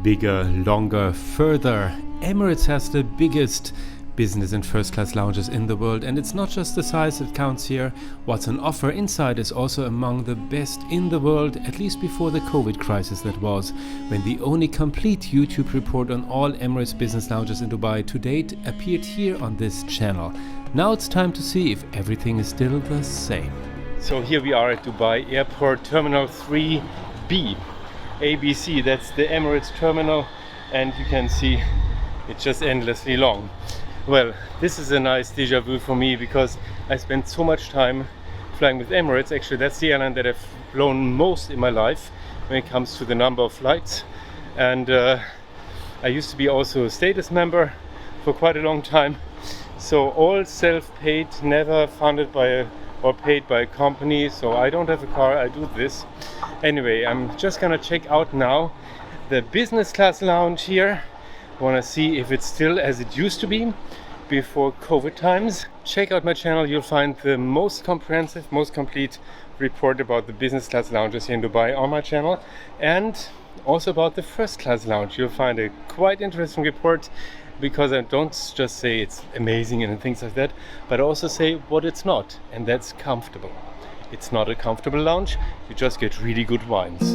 Bigger, longer, further. Emirates has the biggest business and first class lounges in the world, and it's not just the size that counts here. What's on offer inside is also among the best in the world, at least before the COVID crisis that was, when the only complete YouTube report on all Emirates business lounges in Dubai to date appeared here on this channel. Now it's time to see if everything is still the same. So here we are at Dubai Airport Terminal 3B. ABC, that's the Emirates terminal, and you can see it's just endlessly long. Well, this is a nice deja vu for me because I spent so much time flying with Emirates. Actually, that's the airline that I've flown most in my life when it comes to the number of flights. And I used to be also a status member for quite a long time. So all self-paid, never funded by or paid by a company. So I don't have a car, I do this. Anyway, I'm just gonna check out now the business class lounge here. I want to see if it's still as it used to be before COVID times. Check out my channel, you'll find the most comprehensive, most complete report about the business class lounges here in Dubai on my channel, and also about the first class lounge. You'll find a quite interesting report because I don't just say it's amazing and things like that, but I also say what it's not, and that's comfortable. It's not a comfortable lounge, you just get really good wines.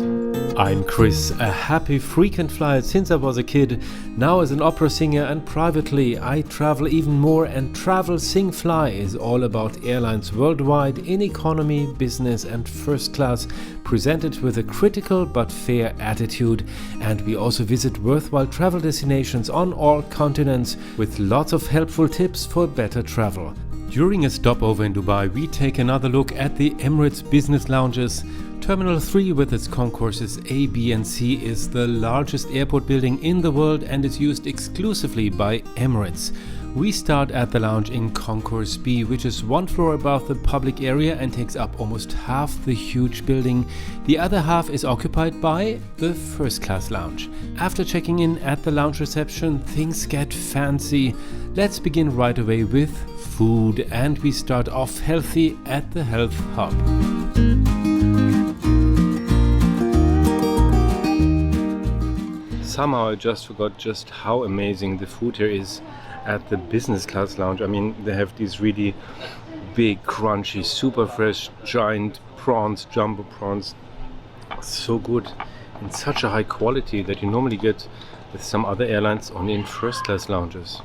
I'm Chris, a happy frequent flyer since I was a kid. Now as an opera singer and privately I travel even more, and Travel Sing Fly is all about airlines worldwide in economy, business and first class, presented with a critical but fair attitude. And we also visit worthwhile travel destinations on all continents with lots of helpful tips for better travel. During a stopover in Dubai, we take another look at the Emirates business lounges. Terminal 3 with its concourses A, B and C is the largest airport building in the world and is used exclusively by Emirates. We start at the lounge in Concourse B, which is one floor above the public area and takes up almost half the huge building. The other half is occupied by the first class lounge. After checking in at the lounge reception, things get fancy. Let's begin right away with food, and we start off healthy at the Health Hub. Somehow I just forgot just how amazing the food here is at the business class lounge. I mean, they have these really big, crunchy, super fresh, giant prawns, jumbo prawns. So good and such a high quality that you normally get with some other airlines only in first class lounges.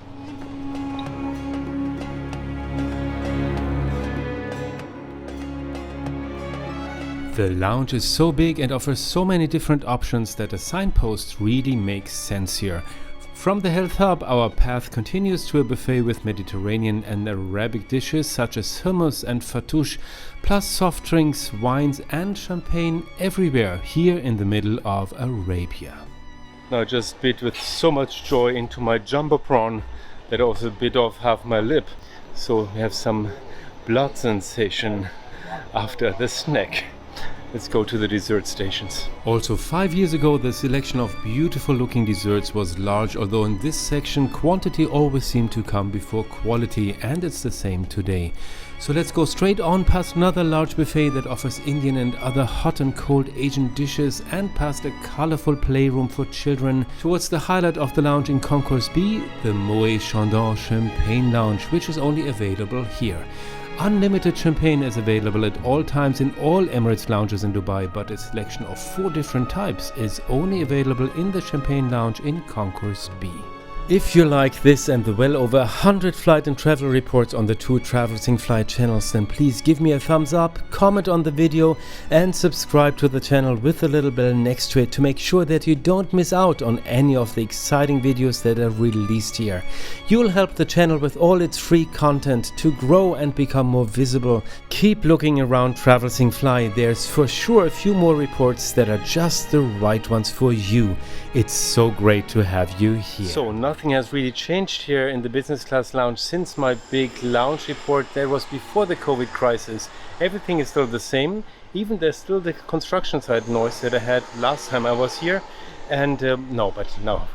The lounge is so big and offers so many different options that a signpost really makes sense here. From the Health Hub, our path continues to a buffet with Mediterranean and Arabic dishes such as hummus and fattoush, plus soft drinks, wines and champagne everywhere here in the middle of Arabia. Now I just bit with so much joy into my jumbo prawn that I also bit off half my lip. So we have some blood sensation after the snack. Let's go to the dessert stations. Also 5 years ago the selection of beautiful looking desserts was large, although in this section quantity always seemed to come before quality, and it's the same today. So let's go straight on past another large buffet that offers Indian and other hot and cold Asian dishes, and past a colorful playroom for children towards the highlight of the lounge in Concourse B, the Moet Chandon Champagne Lounge, which is only available here. Unlimited champagne is available at all times in all Emirates lounges in Dubai, but a selection of 4 different types is only available in the Champagne Lounge in Concourse B. If you like this and the well over 100 flight and travel reports on the 2 Travel Sing Fly channels, then please give me a thumbs up, comment on the video and subscribe to the channel with the little bell next to it to make sure that you don't miss out on any of the exciting videos that are released here. You'll help the channel with all its free content to grow and become more visible. Keep looking around Travel Sing Fly, there's for sure a few more reports that are just the right ones for you. It's so great to have you here. So nothing has really changed here in the business class lounge since my big lounge report that was before the COVID crisis. Everything is still the same. Even there's still the construction site noise that I had last time I was here. And no,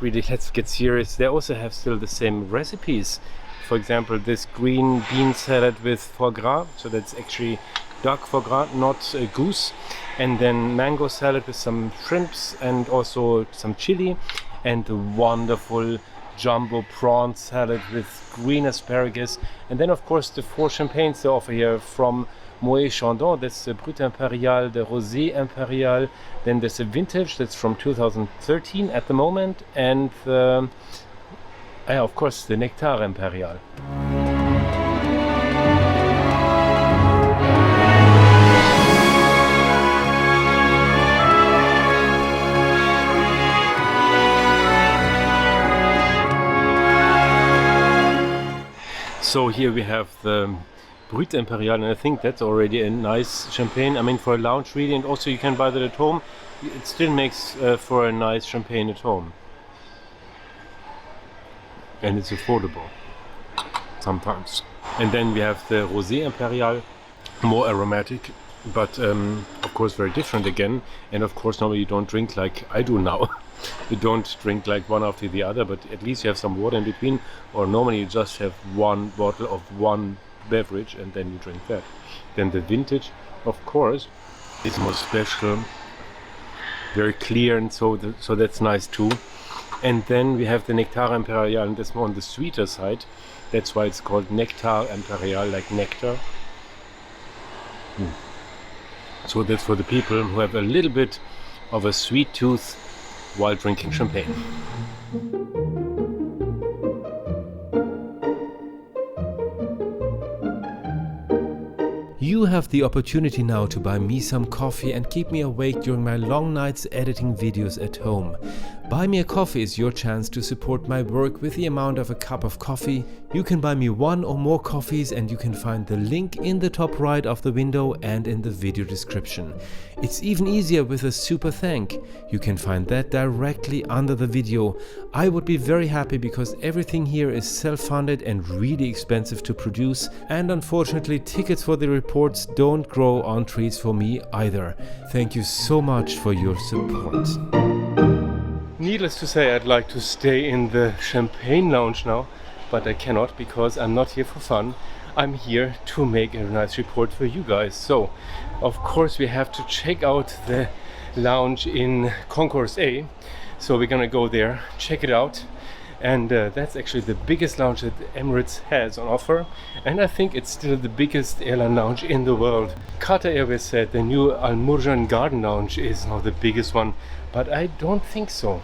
really, let's get serious. They also have still the same recipes. For example, this green bean salad with foie gras. So that's actually duck foie gras, not goose. And then mango salad with some shrimps and also some chili. and the wonderful jumbo prawn salad with green asparagus. And then of course the 4 champagnes they offer here from Moet Chandon, that's the Brut Imperial, the Rosé Imperial, then there's a vintage that's from 2013 at the moment, and of course the Nectar Imperial. So here we have the Brut Imperial, and I think that's already a nice champagne. I mean, for a lounge really, and also you can buy that at home. It still makes for a nice champagne at home. And it's affordable sometimes. And then we have the Rosé Imperial, more aromatic, but of course very different again. And of course normally you don't drink like I do now. You don't drink like one after the other, but at least you have some water in between, or normally you just have one bottle of one beverage and then you drink that. Then the vintage, of course, is more special, very clear, and so that's nice too. And then we have the Nectar Imperial, and that's more on the sweeter side. That's why it's called Nectar Imperial, like nectar. So that's for the people who have a little bit of a sweet tooth while drinking champagne. You have the opportunity now to buy me some coffee and keep me awake during my long nights editing videos at home. Buy Me a Coffee is your chance to support my work with the amount of a cup of coffee. You can buy me 1 or more coffees, and you can find the link in the top right of the window and in the video description. It's even easier with a SuperThank. You can find that directly under the video. I would be very happy because everything here is self-funded and really expensive to produce, and unfortunately tickets for the reports don't grow on trees for me either. Thank you so much for your support. Needless to say, I'd like to stay in the Champagne Lounge now, but I cannot because I'm not here for fun. I'm here to make a nice report for you guys. So, of course, we have to check out the lounge in Concourse A. So we're gonna go there, check it out. And that's actually the biggest lounge that Emirates has on offer. And I think it's still the biggest airline lounge in the world. Qatar Airways said the new Al Murjan Garden Lounge is now the biggest one, but I don't think so.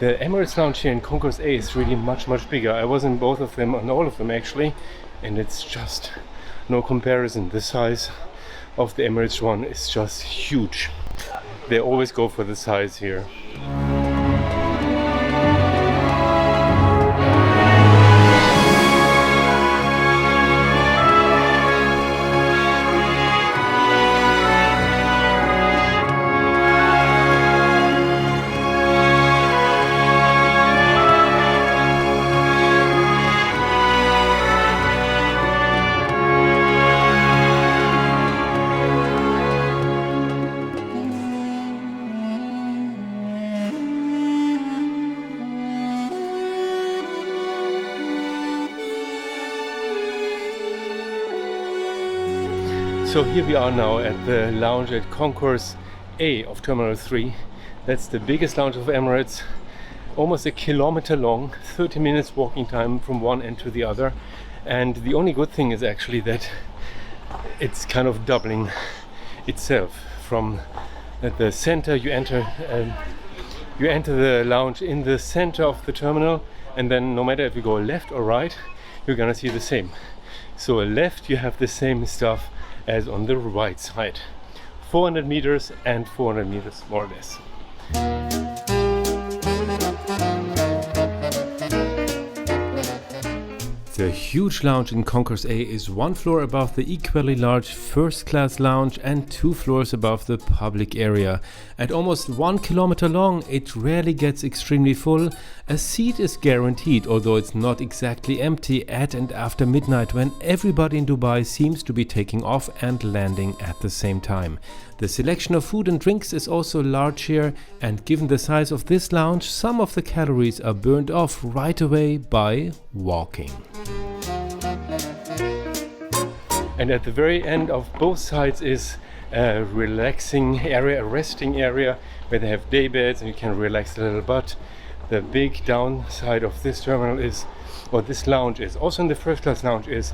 The Emirates Lounge here in Concourse A is really much bigger. I was in both of them, on all of them actually, and it's just no comparison. The size of the Emirates one is just huge. They always go for the size here. So here we are now at the lounge at Concourse A of Terminal 3. That's the biggest lounge of Emirates, almost a kilometer long, 30 minutes walking time from one end to the other. And the only good thing is actually that it's kind of doubling itself. From at the center you enter the lounge in the center of the terminal, and then no matter if you go left or right, you're gonna see the same. So left you have the same stuff as on the right side. 400 meters and 400 meters more or less. The huge lounge in Concourse A is 1 floor above the equally large first class lounge and 2 floors above the public area. At almost 1 kilometer long, it rarely gets extremely full. A seat is guaranteed, although it's not exactly empty at and after midnight when everybody in Dubai seems to be taking off and landing at the same time. The selection of food and drinks is also large here, and given the size of this lounge, some of the calories are burned off right away by walking. And at the very end of both sides is a relaxing area, a resting area where they have day beds and you can relax a little bit. The big downside of this terminal is, or this lounge is, also in the first class lounge, is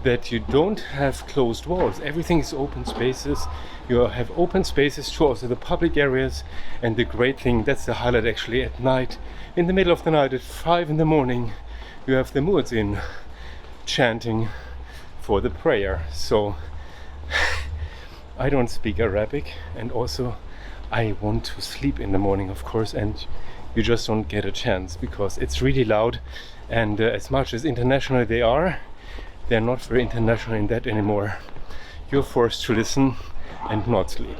that you don't have closed walls. Everything is open spaces. You have open spaces to also the public areas. And the great thing, that's the highlight actually, at night, in the middle of the night at 5 in the morning, you have the muezzin chanting for the prayer. So I don't speak Arabic, and also I want to sleep in the morning, of course, and you just don't get a chance because it's really loud. And as much as international they are, they're not very international in that anymore. You're forced to listen and not sleep.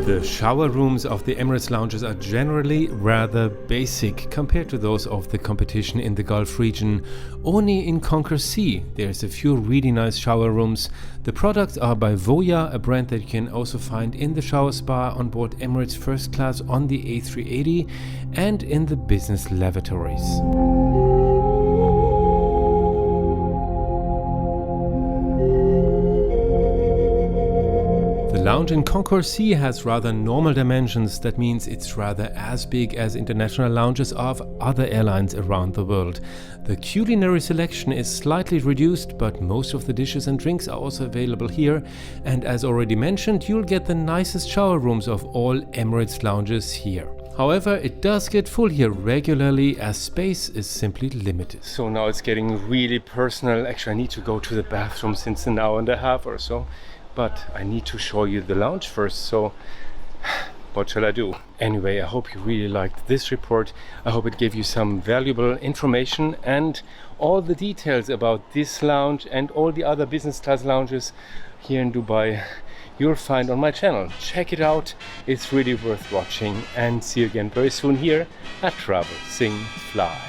The shower rooms of the Emirates lounges are generally rather basic compared to those of the competition in the Gulf region. Only in Concourse C there's a few really nice shower rooms. The products are by Voya, a brand that you can also find in the shower spa on board Emirates First Class on the A380 and in the business lavatories. The lounge in Concourse C has rather normal dimensions. That means it's rather as big as international lounges of other airlines around the world. The culinary selection is slightly reduced, but most of the dishes and drinks are also available here. And as already mentioned, you'll get the nicest shower rooms of all Emirates lounges here. However, it does get full here regularly as space is simply limited. So now it's getting really personal. Actually, I need to go to the bathroom since an hour and a half or so. But I need to show you the lounge first, so what shall I do? Anyway, I hope you really liked this report. I hope it gave you some valuable information, and all the details about this lounge and all the other business class lounges here in Dubai you'll find on my channel. Check it out, it's really worth watching, and see you again very soon here at Travel, Sing, Fly.